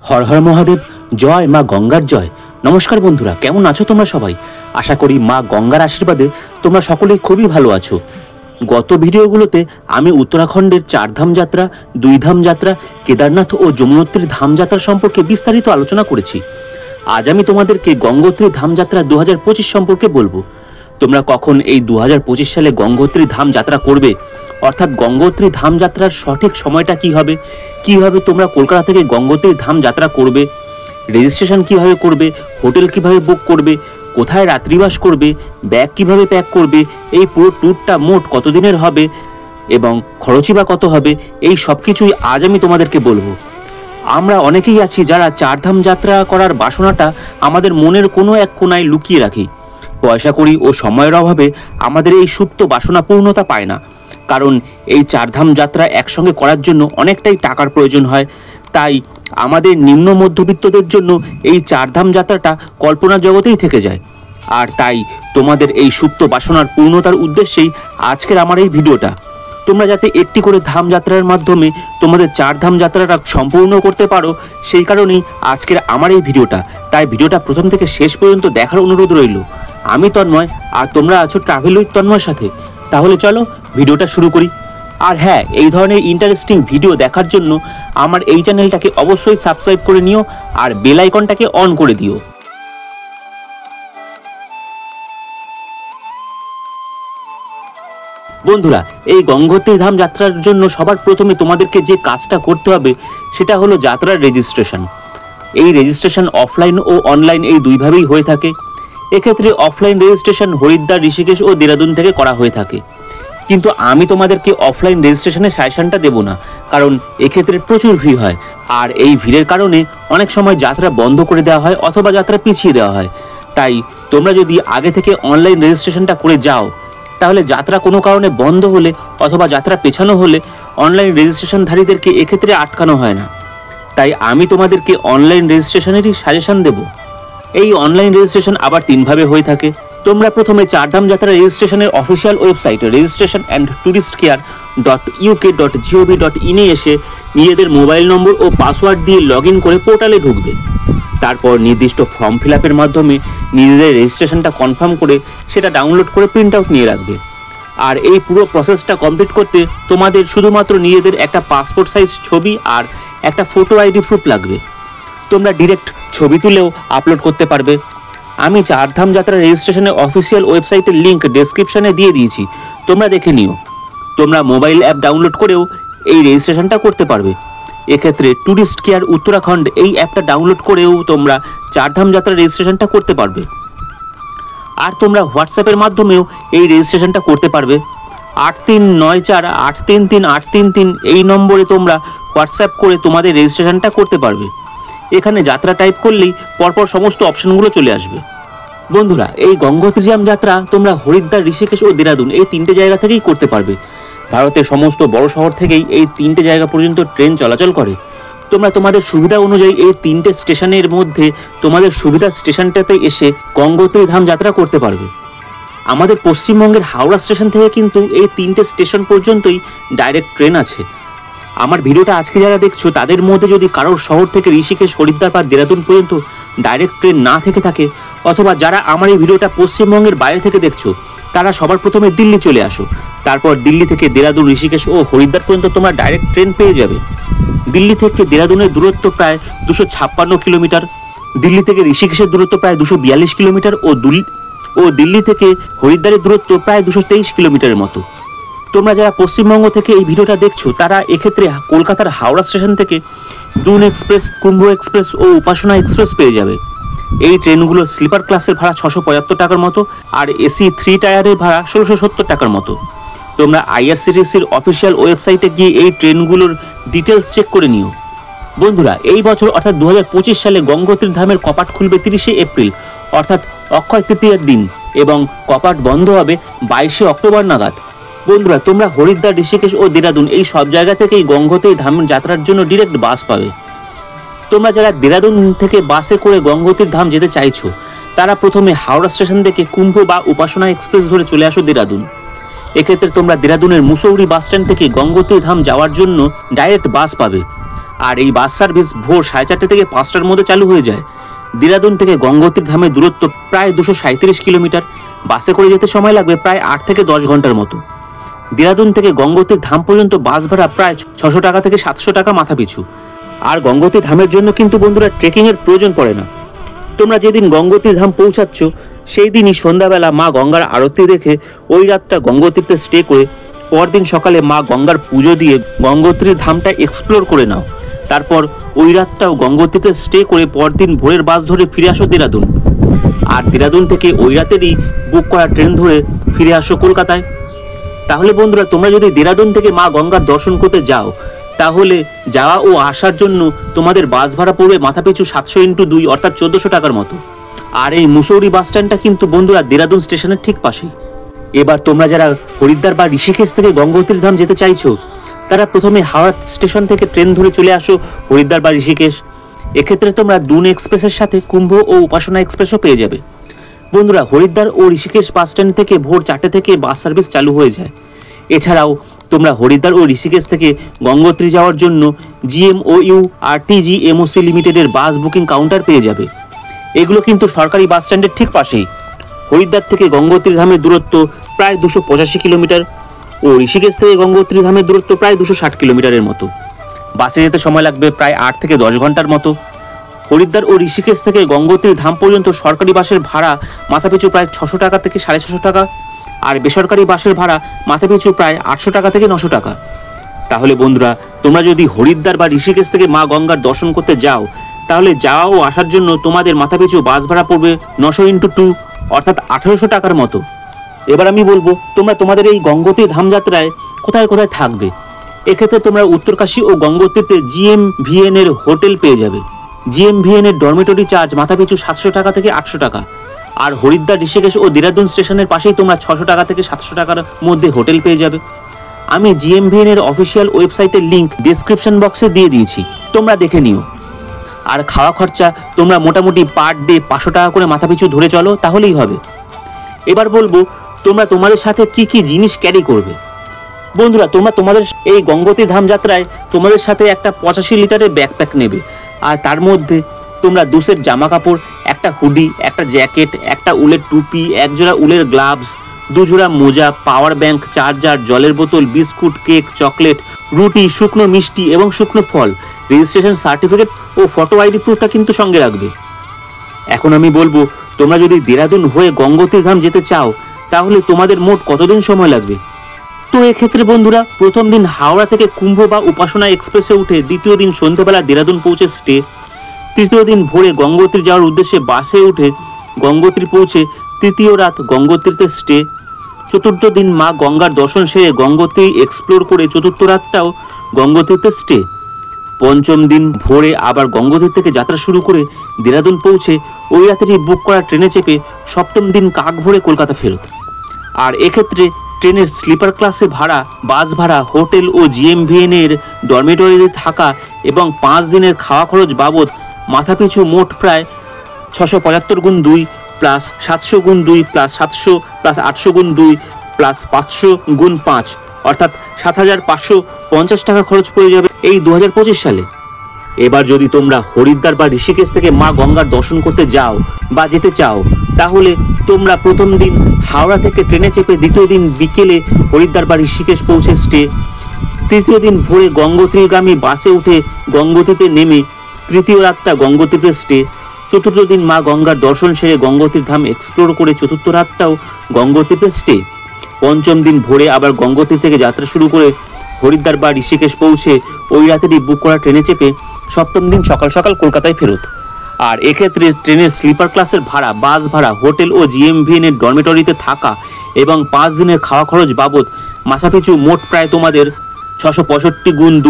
হর হর মহাদেব, জয় মা গঙ্গার জয়। নমস্কার বন্ধুরা, কেমন আছো তোমরা সবাই? আশা করি মা গঙ্গার আশীর্বাদে তোমরা সকলেই খুবই ভালো আছো। গত ভিডিওগুলোতে আমি উত্তরাখণ্ডের 4 ধাম যাত্রা, 2 ধাম যাত্রা, কেদারনাথ ও যমুনোত্রী ধাম যাত্রা সম্পর্কে বিস্তারিত আলোচনা করেছি। আজ আমি তোমাদেরকে গঙ্গোত্রী ধাম যাত্রা 2025 সম্পর্কে বলবো। তোমরা কখন এই 2025 সালে গঙ্গোত্রী ধাম যাত্রা করবে, অর্থাৎ গঙ্গোত্রী ধাম যাত্রার সঠিক সময়টা কি হবে, কিভাবে তোমরা কলকাতা থেকে গঙ্গোত্রী ধাম যাত্রা করবে, রেজিস্ট্রেশন কিভাবে করবে, হোটেল কিভাবে বুক করবে, কোথায় রাত্রিবাস করবে, ব্যাগ কিভাবে প্যাক করবে, এই পুরো ট্যুরটা মোট কতদিনের হবে এবং খরচই বা কত হবে, এই সব কিছুই আজ আমি তোমাদেরকে বলবো। আমরা অনেকেই আছি যারা 4 ধাম যাত্রা করার বাসনাটা আমাদের মনের কোনো এক কোণায় লুকিয়ে রাখি। পয়সা কড়ি ও সময়ের অভাবে আমাদের এই সুপ্ত বাসনা পূর্ণতা পায় না, কারণ এই 4 ধাম যাত্রা একসঙ্গে করার জন্য অনেকটাই টাকার প্রয়োজন হয়। তাই আমাদের নিম্ন মধ্যবিত্তদের জন্য এই 4 ধাম যাত্রাটা কল্পনা জগতেই থেকে যায়। আর তাই তোমাদের এই সুপ্ত বাসনার পূর্ণতার উদ্দেশ্যেই আজকের আমার এই ভিডিওটা। তোমরা যাতে একটি করে ধাম যাত্রার মাধ্যমে তোমাদের 4 ধাম যাত্রাটা সম্পূর্ণ করতে পারো, সেই কারণেই আজকের আমার এই ভিডিওটা। তাই ভিডিওটা প্রথম থেকে শেষ পর্যন্ত দেখার অনুরোধ রইল। আমি তন্ময়, আর তোমরা আছো ট্রাভেল উইথ তন্ময়ের সাথে। তাহলে চলো ভিডিওটা শুরু করি। আর হ্যাঁ, এই ধরনের ইন্টারেস্টিং ভিডিও দেখার জন্য আমার এই চ্যানেলটাকে অবশ্যই সাবস্ক্রাইব করে নিও আর বেল আইকনটাকে অন করে দিও। বন্ধুরা, এই গঙ্গোত্রী ধাম যাত্রার জন্য সবার প্রথমে তোমাদেরকে যে কাজটা করতে হবে সেটা হলো যাত্রার রেজিস্ট্রেশন। এই রেজিস্ট্রেশন অফলাইন ও অনলাইন এই দুইভাবেই হয়ে থাকে। এক্ষেত্রে অফলাইন রেজিস্ট্রেশন হরিদ্বার, ঋষিকেশ ও দেরাদুন থেকে করা হয়ে থাকে। কিন্তু আমি তোমাদেরকে অফলাইন রেজিস্ট্রেশনের সাজেশনটা দেবো না, কারণ এক্ষেত্রে প্রচুর ভিড় হয়। আর এই ভিড়ের কারণে অনেক সময় যাত্রা বন্ধ করে দেওয়া হয় অথবা যাত্রা পিছিয়ে দেওয়া হয়। তাই তোমরা যদি আগে থেকে অনলাইন রেজিস্ট্রেশনটা করে যাও, তাহলে যাত্রা কোনো কারণে বন্ধ হলে অথবা যাত্রা পেছানো হলে অনলাইন রেজিস্ট্রেশনধারীদেরকে এক্ষেত্রে আটকানো হয় না। তাই আমি তোমাদেরকে অনলাইন রেজিস্ট্রেশনেরই সাজেশন দেব। এই অনলাইন রেজিস্ট্রেশন আবার 3 ভাবে হয়ে থাকে। তোমরা প্রথমে 4 ধাম যাত্রা রেজিস্ট্রেশনের অফিসিয়াল ওয়েবসাইট registration&touristcare.uk.gov.in এসে নিজেদের মোবাইল নম্বর ও পাসওয়ার্ড দিয়ে লগ ইন করে পোর্টালে ঢুকবে। তারপর নির্দিষ্ট ফর্ম ফিল আপের মাধ্যমে নিজেদের রেজিস্ট্রেশনটা কনফার্ম করে সেটা ডাউনলোড করে প্রিন্ট আউট নিয়ে রাখবে। আর এই পুরো প্রসেসটা কমপ্লিট করতে তোমাদের শুধুমাত্র নিজেদের একটা পাসপোর্ট সাইজ ছবি আর একটা ফটো আইডি প্রুফ লাগবে। তোমরা ডিরেক্ট ছবি তুলেও আপলোড করতে পারবে। আমি 4 ধাম যাত্রা রেজিস্ট্রেশনের অফিসিয়াল ওয়েবসাইটের লিঙ্ক ডেসক্রিপশনে দিয়ে দিয়েছি, তোমরা দেখে নিও। তোমরা মোবাইল অ্যাপ ডাউনলোড করেও এই রেজিস্ট্রেশনটা করতে পারবে। এক্ষেত্রে ট্যুরিস্ট কেয়ার উত্তরাখণ্ড এই অ্যাপটা ডাউনলোড করেও তোমরা 4 ধাম যাত্রা রেজিস্ট্রেশনটা করতে পারবে। আর তোমরা হোয়াটসঅ্যাপের মাধ্যমেও এই রেজিস্ট্রেশনটা করতে পারবে। 8394833833 এই নম্বরে তোমরা হোয়াটসঅ্যাপ করে তোমাদের রেজিস্ট্রেশনটা করতে পারবে। এখানে যাত্রা টাইপ করলেই পরপর সমস্ত অপশনগুলো চলে আসবে। বন্ধুরা, এই গঙ্গোত্রী ধাম যাত্রা তোমরা হরিদ্বার, ঋষিকেশ ও দেরাদুন এই 3টে জায়গা থেকেই করতে পারবে। ভারতের সমস্ত বড় শহর থেকেই এই 3টে জায়গা পর্যন্ত ট্রেন চলাচল করে। তোমরা তোমাদের সুবিধা অনুযায়ী এই 3টে স্টেশনের মধ্যে তোমাদের সুবিধার স্টেশনটাতে এসে গঙ্গোত্রী ধাম যাত্রা করতে পারবে। আমাদের পশ্চিমবঙ্গের হাওড়া স্টেশন থেকে কিন্তু এই 3টে স্টেশন পর্যন্তই ডাইরেক্ট ট্রেন আছে। আমার ভিডিওটা আজকে যারা দেখছো তাদের মধ্যে যদি কারোর শহর থেকে ঋষিকেশ, হরিদ্বার বা দেরাদুন পর্যন্ত ডাইরেক্ট ট্রেন না থেকে থাকে, অথবা যারা আমার এই ভিডিওটা পশ্চিমবঙ্গের বাইরে থেকে দেখছো, তারা সবার প্রথমে দিল্লি চলে আসো। তারপর দিল্লি থেকে দেরাদুন, ঋষিকেশ ও হরিদ্বার পর্যন্ত তোমরা ডাইরেক্ট ট্রেন পেয়ে যাবে। দিল্লি থেকে দেরাদুনের দূরত্ব প্রায় 256 কিলোমিটার, দিল্লি থেকে ঋষিকেশের দূরত্ব প্রায় 242 কিলোমিটার ও দিল্লি থেকে হরিদ্বারের দূরত্ব প্রায় 223 কিলোমিটারের মতো। তোমরা যারা পশ্চিমবঙ্গ থেকে এই ভিডিওটা দেখছো, তারা এক্ষেত্রে কলকাতার হাওড়া স্টেশন থেকে দুন এক্সপ্রেস, কুম্ভ এক্সপ্রেস ও উপাসনা এক্সপ্রেস পেয়ে যাবে। এই ট্রেনগুলো স্লিপার ক্লাসের ভাড়া 675 টাকার মতো, আর এসি 3 টায়ারের ভাড়া 1670 টাকার মতো। তোমরা আইআরসিটিসির অফিসিয়াল ওয়েবসাইটে গিয়ে এই ট্রেনগুলোর ডিটেলস চেক করে নিও। বন্ধুরা, এই বছর অর্থাৎ 2025 সালে গঙ্গোত্রী ধামের কপাট খুলবে 30শে এপ্রিল, অর্থাৎ অক্ষয় তৃতীয়ার দিন, এবং কপাট বন্ধ হবে 22শে অক্টোবর নাগাদ। বন্ধুরা, তোমরা হরিদ্বার, ঋষিকেশ ও দেরাদুন এই সব জায়গা থেকেই গঙ্গোত্রী ধাম যাত্রার জন্য ডিরেক্ট বাস পাবে। তোমরা যারা দেরাদুন থেকে বাসে করে গঙ্গোত্রী ধাম যেতে চাইছো, তারা প্রথমে হাওড়া স্টেশন থেকে কুম্ভ বা উপাসনা এক্সপ্রেস ধরে চলে আসো দেরাদুন। এক্ষেত্রে তোমরা দেরাদুনের মুসৌরি বাস স্ট্যান্ড থেকে গঙ্গোত্রী ধাম যাওয়ার জন্য ডাইরেক্ট বাস পাবে। আর এই বাস সার্ভিস ভোর 4:30 থেকে 5টার মধ্যে চালু হয়ে যায়। দেরাদুন থেকে গঙ্গোত্রী ধামের দূরত্ব প্রায় 237 কিলোমিটার। বাসে করে যেতে সময় লাগবে প্রায় 8 থেকে 10 ঘন্টার মতো। দেরাদুন থেকে গঙ্গোত্রী ধাম পর্যন্ত বাস ভাড়া প্রায় 600 টাকা থেকে 700 টাকা মাথা পিছু। আর গঙ্গোত্রী ধামের জন্য কিন্তু বন্ধুরা ট্রেকিং এর প্রয়োজন পড়ে না। তোমরা যেদিন গঙ্গোত্রী ধাম পৌঁছাচ্ছ সেই দিনই সন্ধ্যাবেলা মা গঙ্গার আরতি দেখে ওই রাতটা গঙ্গোত্রীতে স্টে করে পরদিন সকালে মা গঙ্গার পুজো দিয়ে গঙ্গোত্রী ধামটা এক্সপ্লোর করে নাও। তারপর ওই রাতটাও গঙ্গোত্রীতে স্টে করে পরদিন ভোরের বাস ধরে ফিরে আসো দেরাদুন। আর দেরাদুন থেকে ওই রাতেরই বুক করা ট্রেন ধরে ফিরে আসো কলকাতায়। তাহলে বন্ধুরা তোমরা যদি দেরাদুন থেকে মা গঙ্গার দর্শন করতে যাও তাহলে যাওয়া ও আসার জন্য তোমাদের বাস ভাড়া পড়বে মাথাপিছু 700x2 অর্থাৎ 1400 টাকার মতো। আর এই মুসৌরি বাস স্ট্যান্ডটা কিন্তু বন্ধুরা দেরাদুন স্টেশনের ঠিক পাশেই। এবার তোমরা যারা হরিদ্বার বা ঋষিকেশ থেকে গঙ্গোত্রী ধাম যেতে চাইছো তারা প্রথমে হাওড়া স্টেশন থেকে ট্রেন ধরে চলে আসো হরিদ্বার বা ঋষিকেশ। এক্ষেত্রে তোমরা দুন এক্সপ্রেসের সাথে কুম্ভ ও উপাসনা এক্সপ্রেসও পেয়ে যাবে। বন্ধুরা হরিদ্বার ও ঋষিকেশ বাস স্ট্যান্ড থেকে ভোর 4টে থেকে বাস সার্ভিস চালু হয়ে যায়। এছাড়াও তোমরা হরিদ্বার ও ঋষিকেশ থেকে গঙ্গোত্রী যাওয়ার জন্য GMOU RTGMOC লিমিটেডের বাস বুকিং কাউন্টার পেয়ে যাবে। এগুলো কিন্তু সরকারি বাস স্ট্যান্ডের ঠিক পাশেই। হরিদ্বার থেকে গঙ্গোত্রী ধামের দূরত্ব প্রায় 285 কিলোমিটার ও ঋষিকেশ থেকে গঙ্গোত্রী ধামের দূরত্ব প্রায় 260 কিলোমিটারের মতো। বাসে যেতে সময় লাগবে প্রায় 8 থেকে 10 ঘন্টার মতো। হরিদ্বার ও ঋষিকেশ থেকে গঙ্গোত্রী ধাম পর্যন্ত সরকারি বাসের ভাড়া মাথাপিছু প্রায় 600 টাকা থেকে 650 টাকা, আর বেসরকারি বাসের ভাড়া মাথাপিছু প্রায় 800 টাকা থেকে 900 টাকা। তাহলে বন্ধুরা তোমরা যদি হরিদ্বার বা ঋষিকেশ থেকে মা গঙ্গার দর্শন করতে যাও তাহলে যাওয়া ও আসার জন্য তোমাদের মাথাপিছু বাস ভাড়া পড়বে 900x2 অর্থাৎ 1800 টাকার মতো। এবার আমি বলবো তোমরা তোমাদের এই গঙ্গোত্রী ধাম যাত্রায় কোথায় কোথায় থাকবে। এক্ষেত্রে তোমরা উত্তরকাশী ও গঙ্গোত্রীতে GMVN এর হোটেল পেয়ে যাবে। GMVN এর ডরমেটরি চার্জ মাথাপিছু 700 টাকা থেকে 800 টাকা। আর হরিদ্বার ঋষিকেশ ও দেরাদুন স্টেশনের পাশেই তোমরা 600 টাকা থেকে 700 টাকার মধ্যে হোটেল পেয়ে যাবে। আমি GMVN এর অফিসিয়াল ওয়েবসাইটের লিংক ডেসক্রিপশন বক্সে দিয়ে দিয়েছি, তোমরা দেখে নিও। আর খাওয়া খরচা তোমরা মোটামুটি পার ডে 500 টাকা করে মাথাপিছু ধরে চলো তাহলেই হবে। এবার বলবো তোমরা তোমাদের সাথে কি কি জিনিস ক্যারি করবে। বন্ধুরা তোমরা তোমাদের এই গঙ্গোত্রী ধাম যাত্রায় তোমাদের সাথে একটা 85 লিটারের ব্যাকপ্যাক নেবে। আর তার মধ্যে তোমরা 2 সেট জামা কাপড়, একটা হুডি, একটা জ্যাকেট, একটা উলের টুপি, এক জোড়া উলের গ্লাভস, 2 জোড়া মোজা, পাওয়ার ব্যাংক, চার্জার, জলের বোতল, বিস্কুট, কেক, চকলেট, রুটি, শুকনো মিষ্টি এবং শুকনো ফল, রেজিস্ট্রেশন সার্টিফিকেট ও ফটো আইডি প্রুফটা কিন্তু সঙ্গে রাখবে। এখন আমি বলবো তোমরা যদি দেরাদুন হয়ে গঙ্গোত্রী ধাম যেতে চাও তাহলে তোমাদের মোট কতদিন সময় লাগবে। তো এক্ষেত্রে বন্ধুরা প্রথম দিন হাওড়া থেকে কুম্ভ বা উপাসনা এক্সপ্রেসে উঠে দ্বিতীয় দিন সন্ধ্যাবেলা দেরাদুন পৌঁছে স্টে। তৃতীয় দিন ভোরে গঙ্গোত্রী যাওয়ার উদ্দেশ্যে বাসে উঠে গঙ্গোত্রী পৌঁছে তৃতীয় রাত গঙ্গোত্রীতে স্টে। চতুর্থ দিন মা গঙ্গার দর্শন সেরে গঙ্গোত্রী এক্সপ্লোর করে চতুর্থ রাতটাও গঙ্গোত্রীতে স্টে। পঞ্চম দিন ভোরে আবার গঙ্গোত্রী থেকে যাত্রা শুরু করে দেরাদুন পৌঁছে ওই রাতেরই বুক করা ট্রেনে চেপে সপ্তম দিন কাক ভোরে কলকাতা ফেরত। আর এক্ষেত্রে ট্রেনের স্লিপার ক্লাসে ভাড়া, বাস ভাড়া, হোটেল ও GMVN এর ডরমেটরিতে থাকা এবং 5 দিনের খাওয়া খরচ বাবদ মাথাপিছু মোট প্রায় 675x2 plus 700x2 plus 700 plus 800x2 plus 500x5 অর্থাৎ 7550 টাকা খরচ পড়ে যাবে এই 2025 সালে। এবার যদি তোমরা হরিদ্বার বা ঋষিকেশ থেকে মা গঙ্গার দর্শন করতে যাও বা যেতে চাও তাহলে তোমরা প্রথম দিন হাওড়া থেকে ট্রেনে চেপে দ্বিতীয় দিন বিকেলে হরিদ্বার বা ঋষিকেশ পৌঁছে স্টে। তৃতীয় দিন ভোরে গঙ্গোত্রীগামী বাসে উঠে গঙ্গোত্রীতে নেমে তৃতীয় রাতটা গঙ্গোত্রীতে স্টে। চতুর্থ দিন মা গঙ্গার দর্শন সেরে গঙ্গোত্রী ধাম এক্সপ্লোর করে চতুর্থ রাতটাও গঙ্গোত্রীতে স্টে। পঞ্চম দিন ভোরে আবার গঙ্গোত্রী থেকে যাত্রা শুরু করে হরিদ্বার বা ঋষিকেশ পৌঁছে ওই রাতেরই বুক করা ট্রেনে চেপে সপ্তম দিন সকাল সকাল কলকাতায় ফেরত। আর এক্ষেত্রে ট্রেনের স্লিপার ক্লাসের ভাড়া, বাস ভাড়া, হোটেল ও GMVN এর ডরমেটরিতে থাকা এবং 5 দিনের খাওয়া খরচ বাবদ মাথাপিছু মোট প্রায় তোমাদের 665x2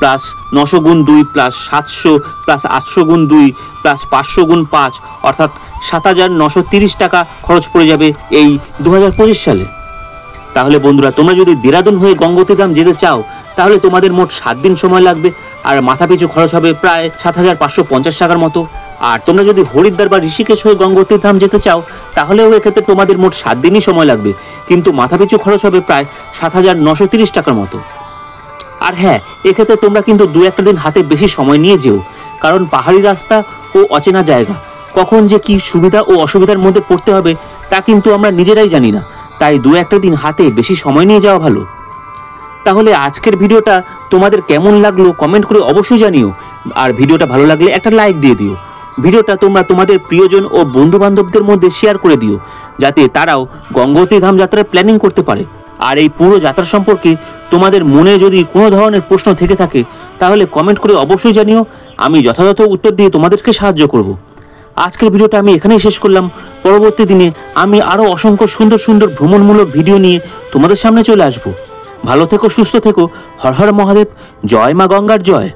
plus 900x2 plus 700 plus 800x2 plus 500x5 অর্থাৎ 7930 টাকা খরচ পড়ে যাবে এই 2025 সালে। তাহলে বন্ধুরা তোমরা যদি দেরাদুন হয়ে গঙ্গোত্রী ধাম যেতে চাও তাহলে তোমাদের মোট 7 দিন সময় লাগবে আর মাথাপিছু খরচ হবে প্রায় 7550 টাকার মতো। আর তোমরা যদি হরিদ্বার বা ঋষিকেশ হয়ে গঙ্গোত্রী ধাম যেতে চাও তাহলেও এক্ষেত্রে তোমাদের মোট 7 দিনই সময় লাগবে, কিন্তু মাথাপিছু খরচ হবে প্রায় 7930 টাকার মতো। আর হ্যাঁ, এক্ষেত্রে তোমরা কিন্তু 2-1 দিন হাতে বেশি সময় নিয়ে যেও, কারণ পাহাড়ি রাস্তা ও অচেনা জায়গা, কখন যে কি সুবিধা ও অসুবিধার মধ্যে পড়তে হবে তা কিন্তু আমরা নিজেরাই জানি না। তাই 2-1 দিন হাতে বেশি সময় নিয়ে যাওয়া ভালো। তাহলে আজকের ভিডিওটা তোমাদের কেমন লাগলো কমেন্ট করে অবশ্যই জানিও, আর ভিডিওটা ভালো লাগলে একটা লাইক দিয়ে দিও। ভিডিওটা তোমরা তোমাদের প্রিয়জন ও বন্ধু বান্ধবদের মধ্যে শেয়ার করে দিও, যাতে তারাও গঙ্গোত্রী ধাম যাত্রার প্ল্যানিং করতে পারে। আর এই পুরো যাত্রা সম্পর্কে তোমাদের মনে যদি কোনো ধরনের প্রশ্ন থেকে থাকে তাহলে কমেন্ট করে অবশ্যই জানিও, আমি যথাযথ উত্তর দিয়ে তোমাদেরকে সাহায্য করব। আজকের ভিডিওটা আমি এখানেই শেষ করলাম। পরবর্তী দিনে আমি আরও অসংখ্য সুন্দর সুন্দর ভ্রমণমূলক ভিডিও নিয়ে তোমাদের সামনে চলে আসব। ভালো থেকো, সুস্থ থেকো। হর হর মহাদেব। জয় মা গঙ্গার জয়।